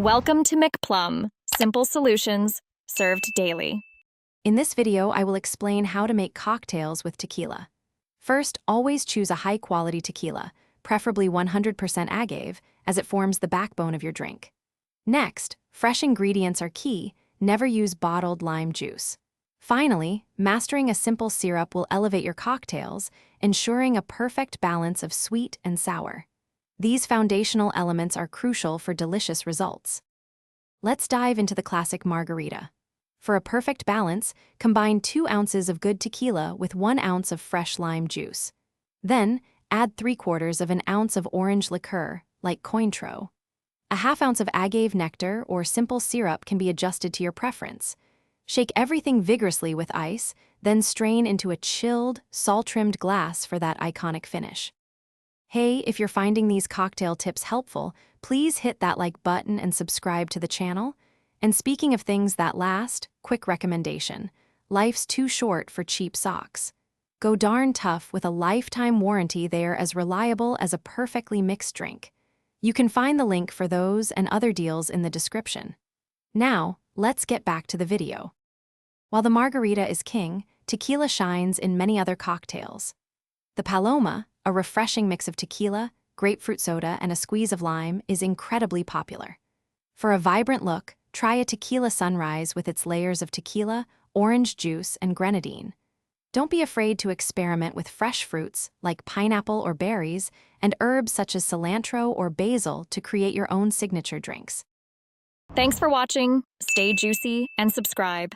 Welcome to McPlum, simple solutions served daily. In this video, I will explain how to make cocktails with tequila. First, always choose a high-quality tequila, preferably 100% agave, as it forms the backbone of your drink. Next, fresh ingredients are key. Never use bottled lime juice. Finally, mastering a simple syrup will elevate your cocktails, ensuring a perfect balance of sweet and sour. These foundational elements are crucial for delicious results. Let's dive into the classic margarita. For a perfect balance, combine 2 ounces of good tequila with 1 ounce of fresh lime juice. Then, add 3/4 of an ounce of orange liqueur, like Cointreau. A ½ ounce of agave nectar or simple syrup can be adjusted to your preference. Shake everything vigorously with ice, then strain into a chilled, salt-trimmed glass for that iconic finish. Hey, if you're finding these cocktail tips helpful, please hit that like button and subscribe to the channel. And speaking of things that last, quick recommendation: life's too short for cheap socks. Go darn tough with a lifetime warranty. They're as reliable as a perfectly mixed drink. You can find the link for those and other deals in the description. Now, let's get back to the video. While the margarita is king, tequila shines in many other cocktails. The Paloma, a refreshing mix of tequila, grapefruit soda, and a squeeze of lime, is incredibly popular. For a vibrant look, try a tequila sunrise with its layers of tequila, orange juice, and grenadine. Don't be afraid to experiment with fresh fruits like pineapple or berries and herbs such as cilantro or basil to create your own signature drinks. Thanks for watching. Stay juicy and subscribe.